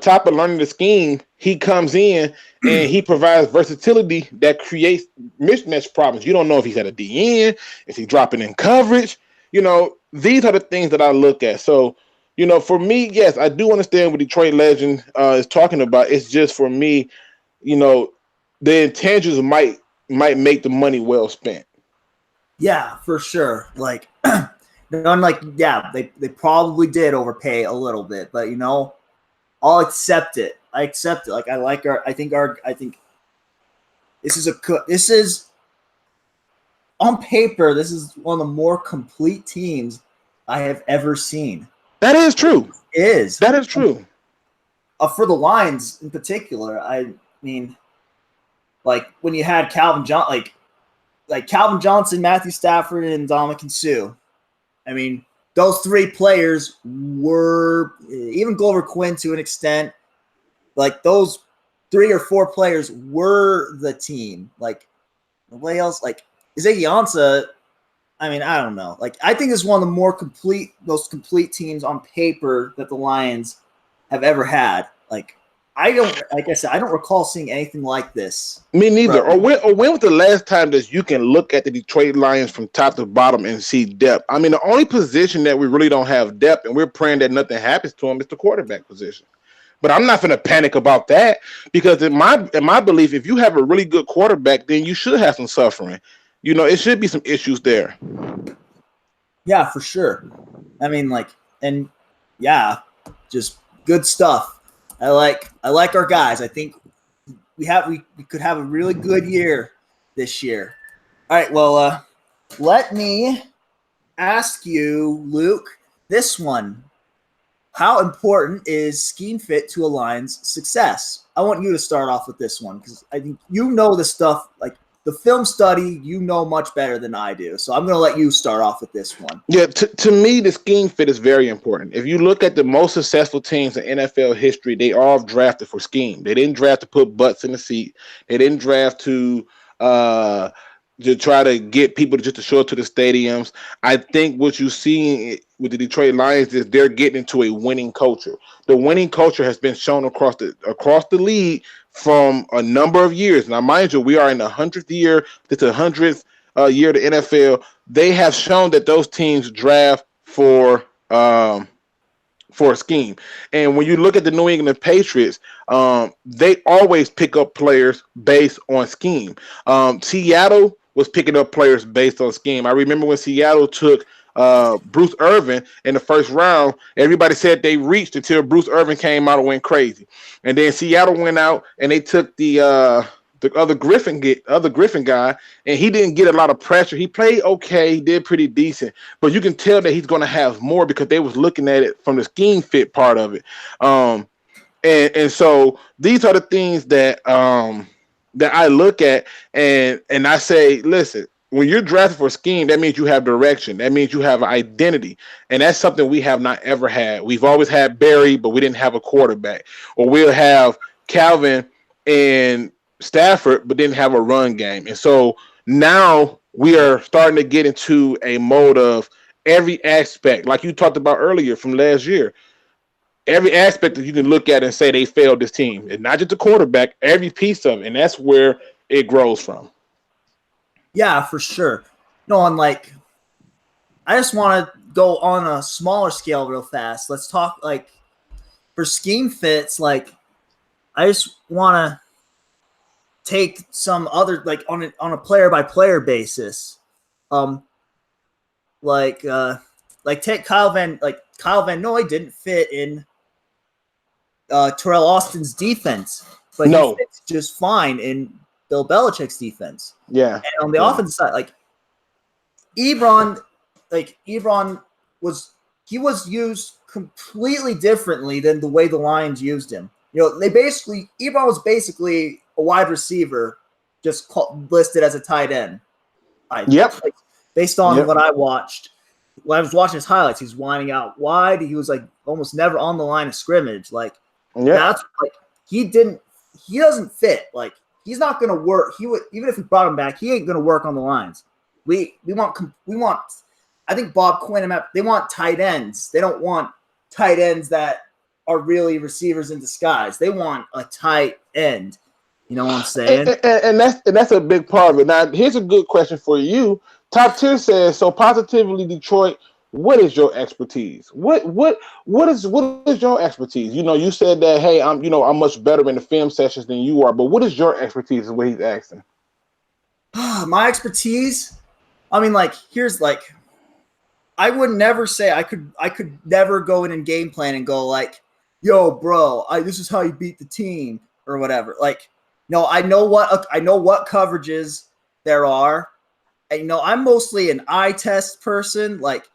top of learning the scheme, he comes in and he provides versatility that creates mismatch problems. You don't know if he's at a DN, if he's dropping in coverage. These are the things that I look at. So, for me, yes, I do understand what Detroit Legend is talking about. It's just, for me, the intangibles might make the money well spent. Yeah, for sure. Like, they probably did overpay a little bit, but I'll accept it. I accept it. Like, I think this is on paper, this is one of the more complete teams I have ever seen. That is true. That is true. For the Lions in particular, I mean, like when you had Calvin Johnson, Matthew Stafford, and Ndamukong Suh. I mean, those three players were, even Glover Quinn to an extent, like those 3 or 4 players were the team. Like nobody else, like Ezekiel Ansah, I mean, I don't know. Like, I think it's one of the most complete teams on paper that the Lions have ever had. Like I don't recall seeing anything like this. Me neither. Or when was the last time that you can look at the Detroit Lions from top to bottom and see depth? I mean, the only position that we really don't have depth, and we're praying that nothing happens to them, is the quarterback position. But I'm not going to panic about that, because in my belief, if you have a really good quarterback, then you should have some suffering. It should be some issues there. Yeah, for sure. I mean, just good stuff. I like our guys. I think we could have a really good year this year. All right, well, let me ask you, Luke, this one. How important is scheme fit to a line's success? I want you to start off with this one because I think you know the stuff, like the film study, you know much better than I do. So I'm going to let you start off with this one. Yeah, to me, the scheme fit is very important. If you look at the most successful teams in NFL history, they all drafted for scheme. They didn't draft to put butts in the seat. They didn't draft to try to get people just to show up to the stadiums. I think what you see with the Detroit Lions is they're getting into a winning culture. The winning culture has been shown across the league from a number of years. Now, mind you, we are in the 100th year. It's the 100th year of the NFL. They have shown that those teams draft for a scheme. And when you look at the New England Patriots, they always pick up players based on scheme. Seattle was picking up players based on scheme. I remember when Seattle took Bruce Irvin in the first round, everybody said they reached until Bruce Irvin came out and went crazy. And then Seattle went out and they took the other Griffin guy, and he didn't get a lot of pressure. He played okay, he did pretty decent, but you can tell that he's going to have more because they was looking at it from the scheme fit part of it. And so these are the things that that I look at and I say, listen, when you're drafted for a scheme, that means you have direction. That means you have identity. And that's something we have not ever had. We've always had Barry, but we didn't have a quarterback. Or we'll have Calvin and Stafford, but didn't have a run game. And so now we are starting to get into a mode of every aspect, like you talked about earlier from last year, every aspect that you can look at and say they failed this team. And not just the quarterback, every piece of it. And that's where it grows from. Yeah, for sure. No, and like, I just want to go on a smaller scale real fast. Let's talk like for scheme fits. Like, I just want to take some other like on a player by player basis. Like take Kyle Van Noy didn't fit in Terrell Austin's defense, but he fits just fine in Bill Belichick's defense. Yeah. And on the offensive side, like Ebron was used completely differently than the way the Lions used him. You know, Ebron was basically a wide receiver, just listed as a tight end. Based on what I watched, when I was watching his highlights, he was winding out wide. He was like almost never on the line of scrimmage. Like that's like he doesn't fit. Like he's not going to work. Even if we brought him back, he ain't going to work on the lines. We want. I think Bob Quinn. They want tight ends. They don't want tight ends that are really receivers in disguise. They want a tight end. You know what I'm saying? And that's a big part of it. Now, here's a good question for you. Top Tier says, so positively Detroit, what is your expertise? What is your expertise? You know, you said that, hey, I'm much better in the film sessions than you are, but what is your expertise is what he's asking. My expertise? I mean, like, here's like, I would never say I could never go in and game plan and go like, yo, bro, this is how you beat the team or whatever. Like, no, I know what coverages there are. And, you know, I'm mostly an eye test person. Like,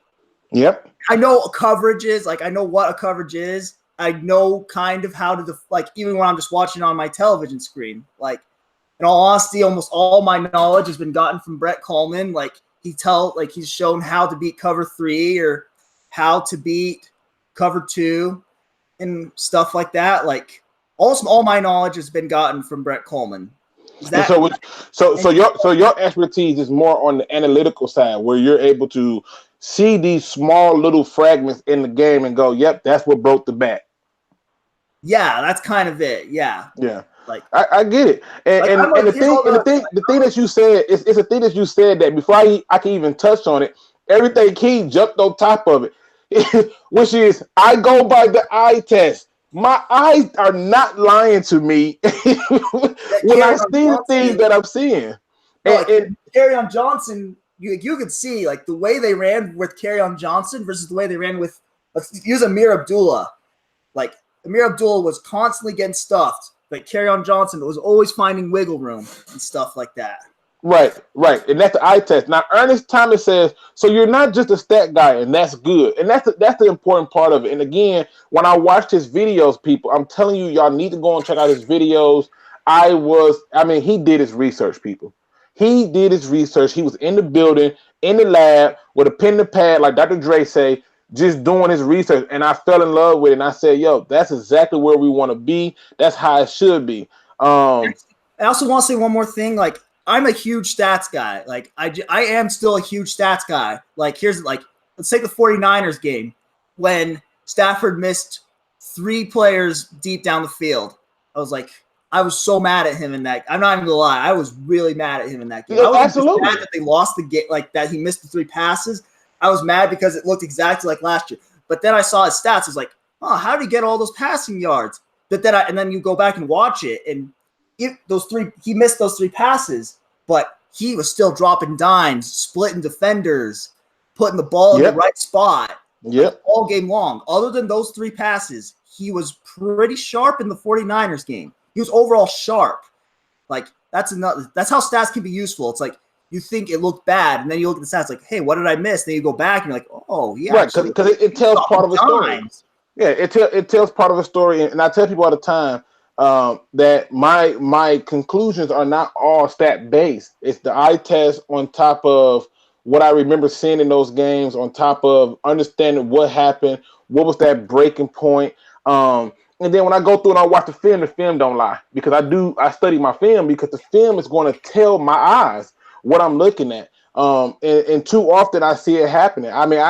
yep, I know coverages. Like, I know what a coverage is. I know kind of how to even when I'm just watching on my television screen. Like, in all honesty, almost all my knowledge has been gotten from Brett Coleman. Like, he's shown how to beat cover 3 or how to beat cover 2 and stuff like that. Like, all my knowledge has been gotten from Brett Coleman. So your expertise is more on the analytical side, where you're able to see these small little fragments in the game and go, "Yep, that's what broke the bat." Yeah, that's kind of it. Yeah. Like I get it, and the thing that you said is a thing that you said that before I can even touch on it, everything Key jumped on top of it, which is I go by the eye test. My eyes are not lying to me when I see things that I'm seeing. And Kerryon Johnson, you could see like the way they ran with Kerryon Johnson versus the way they ran with, let's use Amir Abdullah. Like Amir Abdullah was constantly getting stuffed, but Kerryon Johnson was always finding wiggle room and stuff like that. Right. And that's the eye test. Now, Ernest Thomas says, so you're not just a stat guy, and that's good. And that's the important part of it. And again, when I watched his videos, people, I'm telling you, y'all need to go and check out his videos. He did his research, people. He did his research. He was in the building, in the lab, with a pen and pad, like Dr. Dre say, just doing his research. And I fell in love with it. And I said, yo, that's exactly where we want to be. That's how it should be. I also want to say one more thing. Like, I'm a huge stats guy. Like, I am still a huge stats guy. Like, let's take the 49ers game when Stafford missed 3 players deep down the field. I was so mad at him in that. I'm not even gonna lie. I was really mad at him in that game. Yeah, I was absolutely mad that they lost the game, like that he missed the 3 passes. I was mad because it looked exactly like last year. But then I saw his stats. I was like, oh, how did he get all those passing yards? But then you go back and watch it, and he missed those 3 passes, but he was still dropping dimes, splitting defenders, putting the ball in the right spot all game long. Other than those 3 passes, he was pretty sharp in the 49ers game. He was overall sharp. Like, that's how stats can be useful. It's like you think it looked bad, and then you look at the stats like, hey, what did I miss? Then you go back and you're like, oh, yeah. Right, because it tells part of a story. Yeah, it tells part of a story. And I tell people all the time, that my conclusions are not all stat based. It's the eye test on top of what I remember seeing in those games, on top of understanding what happened, what was that breaking point. And then when I go through and I watch the film don't lie, because I study my film, because the film is going to tell my eyes what I'm looking at. And too often I see it happening. I mean,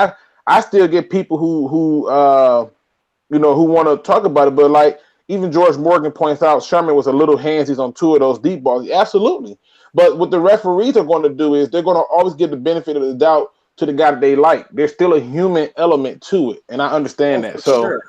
I still get people who want to talk about it, but like, even George Morgan points out, Sherman was a little handsies on 2 of those deep balls. Absolutely. But what the referees are going to do is they're going to always give the benefit of the doubt to the guy that they like. There's still a human element to it, and I understand that. So, sure.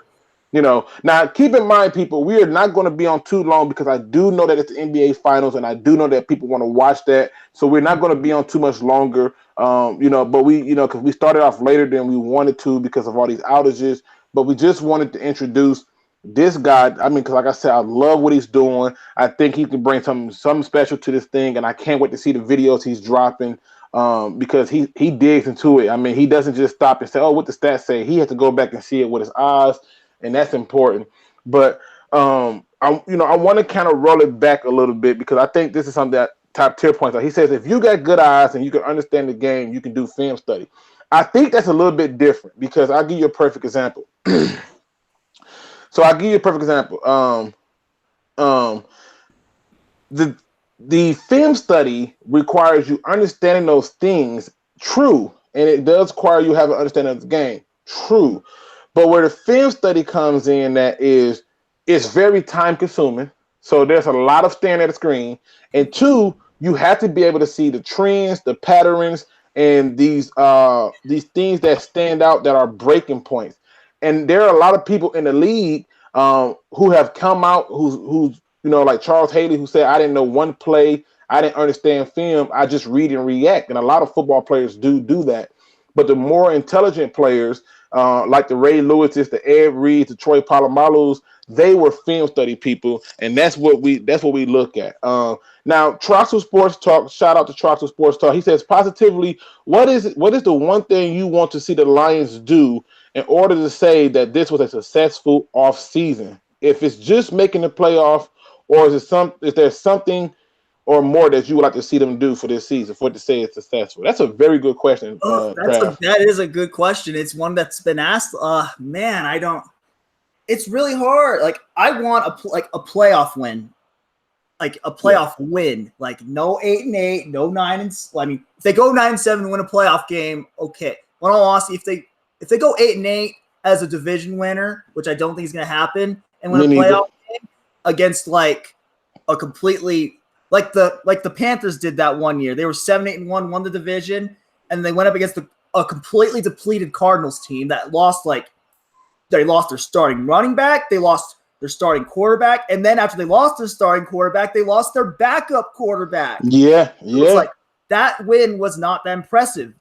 Now keep in mind, people, we are not going to be on too long, because I do know that it's the NBA Finals, and I do know that people want to watch that. So we're not going to be on too much longer, but we, because we started off later than we wanted to because of all these outages. But we just wanted to introduce this guy. I mean, because like I said, I love what he's doing. I think he can bring something special to this thing, and I can't wait to see the videos he's dropping, because he digs into it. I mean, he doesn't just stop and say, oh, what the stats say. He has to go back and see it with his eyes, and that's important. But I want to kind of roll it back a little bit, because I think this is something that Top Tier points out. He says, if you got good eyes and you can understand the game, you can do film study. I think that's a little bit different, because I'll give you a perfect example. So I'll give you a perfect example. The film study requires you understanding those things, true, and it does require you have an understanding of the game, true. But where the film study comes in, that is, it's very time consuming. So there's a lot of staring at the screen, and 2, you have to be able to see the trends, the patterns, and these things that stand out that are breaking points. And there are a lot of people in the league who have come out, who's like Charles Haley, who said, I didn't know one play, I didn't understand film, I just read and react. And a lot of football players do that. But the more intelligent players, like the Ray Lewises, the Ed Reeds, the Troy Palomalus, they were film study people, and that's what we look at. Now, Troxel Sports Talk, shout out to Troxel Sports Talk. He says, positively, what is the one thing you want to see the Lions do in order to say that this was a successful off season? If it's just making the playoff, or is there something or more that you would like to see them do for this season for it to say it's successful? That's a very good question. That is a good question. It's one that's been asked. It's really hard. Like, I want a playoff win, like a playoff win. Like, no 8-8, no 9. I mean, if they go 9-7 and win a playoff game, okay. But in all honesty, if they go 8-8 as a division winner, which I don't think is going to happen, and win a playoff game against like a completely like the Panthers did that one year. They were 7-8-1, won the division, and they went up against a completely depleted Cardinals team that lost they lost their starting running back, they lost their starting quarterback, and then after they lost their starting quarterback, they lost their backup quarterback. Yeah. It's like that win was not that impressive.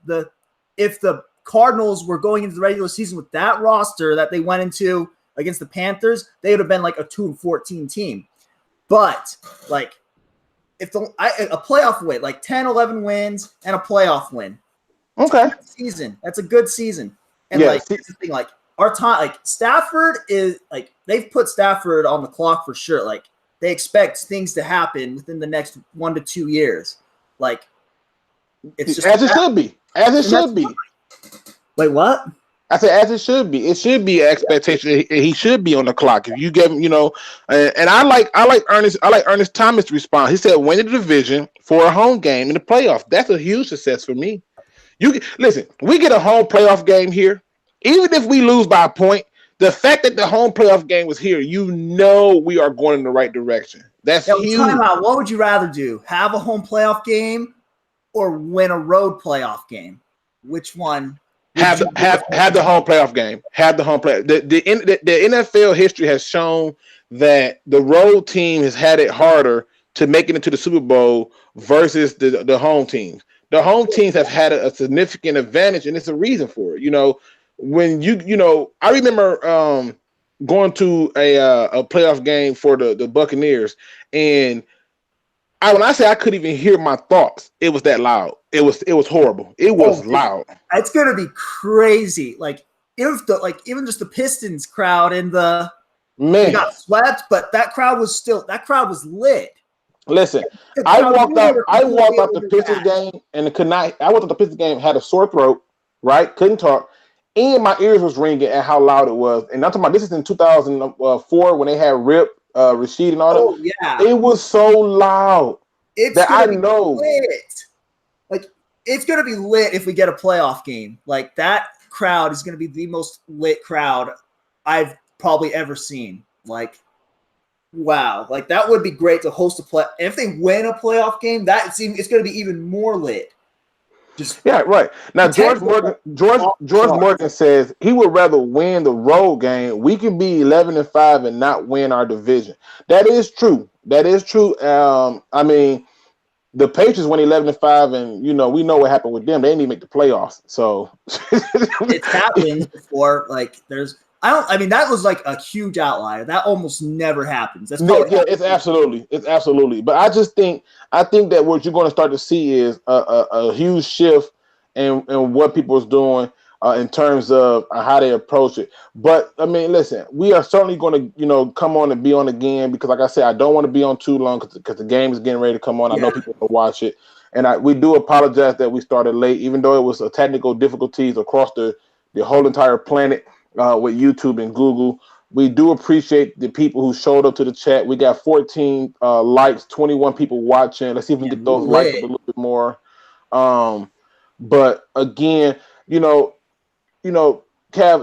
If the Cardinals were going into the regular season with that roster that they went into against the Panthers, they would have been like a 2-14 team. But like if a playoff win, like 10, 11 wins and a playoff win. Okay. Season. That's a good season. And yeah, like here's the thing, like our time, like Stafford is like they've put Stafford on the clock for sure. Like they expect things to happen within the next 1 to 2 years. Like it's just as it should be. As it should be. Wait, what? I said, as it should be. It should be an expectation. He should be on the clock. If you give him, and I like Ernest Thomas' response. He said, "Win the division for a home game in the playoff. That's a huge success for me." Listen. We get a home playoff game here, even if we lose by a point. The fact that the home playoff game was here, we are going in the right direction. That's huge. Time out. What would you rather do? Have a home playoff game or win a road playoff game? Which one? Have the home playoff game. Have the home playoff. The NFL history has shown that the road team has had it harder to make it into the Super Bowl versus the home teams. The home teams have had a significant advantage, and it's a reason for it. When I remember going to a playoff game for the Buccaneers, and when I say I couldn't even hear my thoughts, it was that loud. It was horrible. It was loud. It's gonna be crazy. Like even just the Pistons crowd and they got swept, but that crowd was lit. Listen, I walked out the Pistons game and could not. I walked out the Pistons game, had a sore throat, right? Couldn't talk, and my ears was ringing at how loud it was. And I'm talking about this is in 2004 when they had Rip, Rasheed, and all that. Oh yeah, it was so loud that I know. Lit. Like it's gonna be lit if we get a playoff game. Like that crowd is gonna be the most lit crowd I've probably ever seen. Like. Wow, like that would be great to host a play. If they win a playoff game, it's going to be even more lit. Right. Now George Morgan says he would rather win the road game. We can be 11-5 and not win our division. That is true. I mean, the Patriots went 11-5, and we know what happened with them. They didn't even make the playoffs. So it's happened before. Like that was like a huge outlier. That almost never happens. It's absolutely. But I think that what you're going to start to see is a huge shift in what people is doing in terms of how they approach it. But I mean, listen, we are certainly going to come on and be on again because, like I said, I don't want to be on too long because the game is getting ready to come on. I know people will watch it, and we do apologize that we started late, even though it was a technical difficulties across the whole entire planet. With YouTube and Google. We do appreciate the people who showed up to the chat. We got 14 likes, 21 people watching. Let's see if we can get those likes up a little bit more. But again, Cav,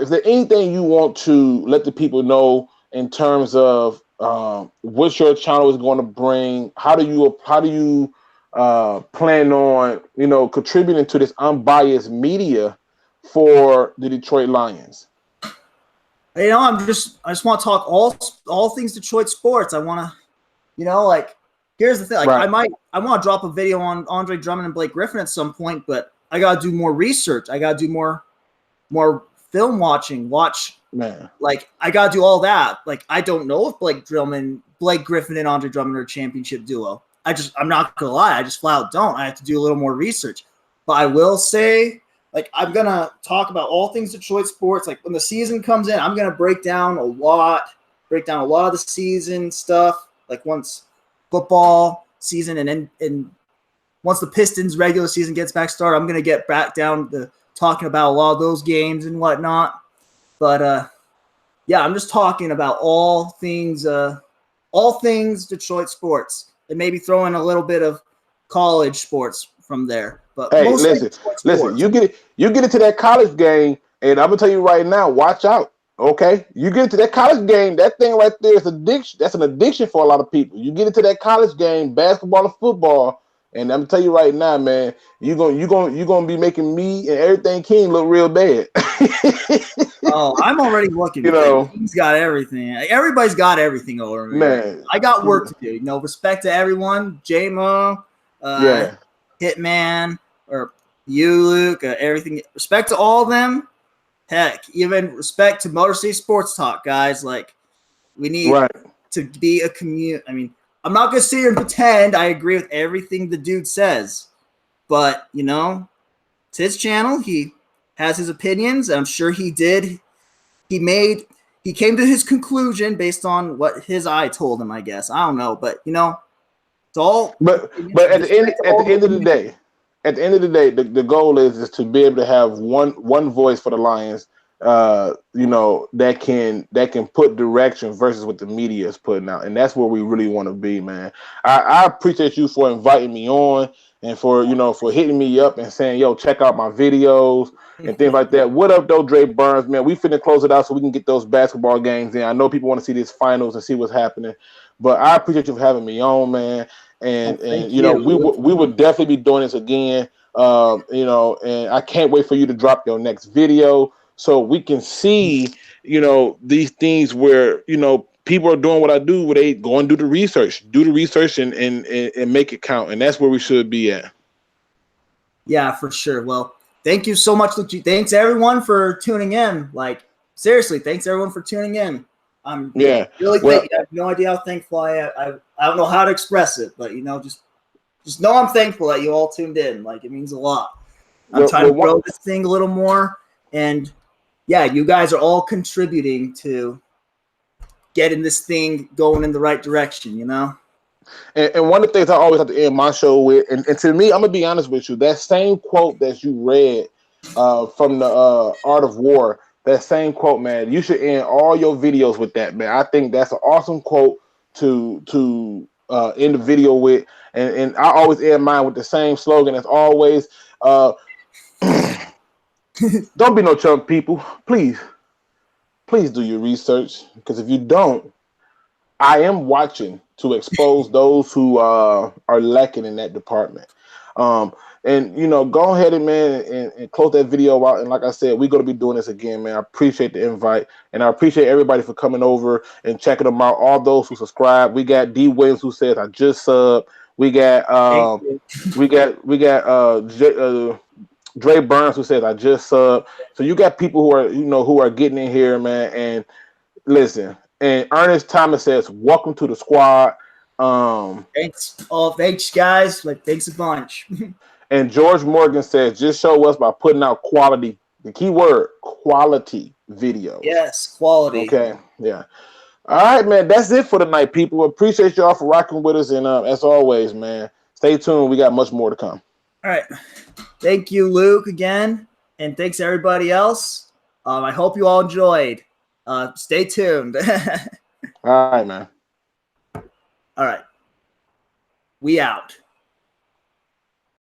is there anything you want to let the people know in terms of what your channel is going to bring? How do you plan on, contributing to this unbiased media for the Detroit Lions? I just want to talk all things Detroit sports. I want to, here's the thing. Like right. I want to drop a video on Andre Drummond and Blake Griffin at some point, but I got to do more research. I got to do more film watching. Like I got to do all that. Like I don't know if Blake Griffin and Andre Drummond are a championship duo. I'm not gonna lie. I just flat out don't. I have to do a little more research, but I will say. Like, I'm going to talk about all things Detroit sports. Like, when the season comes in, I'm going to break down a lot of the season stuff. Like, once football season and once the Pistons regular season gets back started, I'm going to get back down to talking about a lot of those games and whatnot. But, I'm just talking about all things Detroit sports and maybe throw in a little bit of college sports from there. But hey, listen. You get into that college game, and I'm gonna tell you right now, watch out. Okay, you get into that college game, that thing right there is addiction. That's an addiction for a lot of people. You get into that college game, basketball or football, and I'm gonna tell you right now, man, you're gonna be making me and everything King look real bad. Oh, I'm already looking. He's got everything. Everybody's got everything over me. Man, I got work to do. Respect to everyone. J-Mo. Hitman or you, Luke, everything. Respect to all of them. Heck, even respect to Motor City Sports Talk, guys. Like, we need to be a community. I mean, I'm not going to sit here and pretend I agree with everything the dude says. But, you know, it's his channel. He has his opinions. I'm sure he did. He came to his conclusion based on what his eye told him, I guess. I don't know. But, you know, it's all. But at the end of the day, the goal is to be able to have one voice for the Lions, you know, that can put direction versus what the media is putting out, and that's where we really want to be, man. I appreciate you for inviting me on and for hitting me up and saying, yo, check out my videos and things like that. What up, though, Dre Burns, man? We finna close it out so we can get those basketball games in. I know people want to see these finals and see what's happening, but I appreciate you for having me on, man. And you know, we would definitely be doing this again. You know, and I can't wait for you to drop your next video so we can see, you know, these things where, you know, people are doing what I do, where they go and do the research and make it count. And that's where we should be at. Yeah, for sure. Well, thank you so much, Luke. Thanks everyone for tuning in. Like, seriously, thanks everyone for tuning in. I'm really thankful. I have no idea how thankful I don't know how to express it, but you know, just know I'm thankful that you all tuned in. Like, it means a lot. I'm trying to grow this thing a little more, and yeah, you guys are all contributing to getting this thing going in the right direction, you know? And one of the things I always have to end my show with, and to me, I'm gonna be honest with you, that same quote that you read from the Art of War, that same quote, man, you should end all your videos with that, man. I think that's an awesome quote to end the video with, and I always end mine with the same slogan as always. Don't be no chump, people. Please do your research, because if you don't, I am watching to expose those who are lacking in that department. And you know, go ahead and and close that video out. And like I said, we're gonna be doing this again, man. I appreciate the invite, and I appreciate everybody for coming over and checking them out. All those who subscribe. We got D Williams who says I just sub. We got Dre Burns who says I just sub. So you got people who are getting in here, man. And listen. And Ernest Thomas says, "Welcome to the squad." Thanks, guys. Like, thanks a bunch. And George Morgan says, "Just show us by putting out quality." The key word, quality videos. Yes, quality. Okay, yeah. All right, man. That's it for tonight, people. Appreciate y'all for rocking with us, and as always, man, stay tuned. We got much more to come. All right. Thank you, Luke, again, and thanks everybody else. I hope you all enjoyed. Stay tuned. All right, man. All right. We out.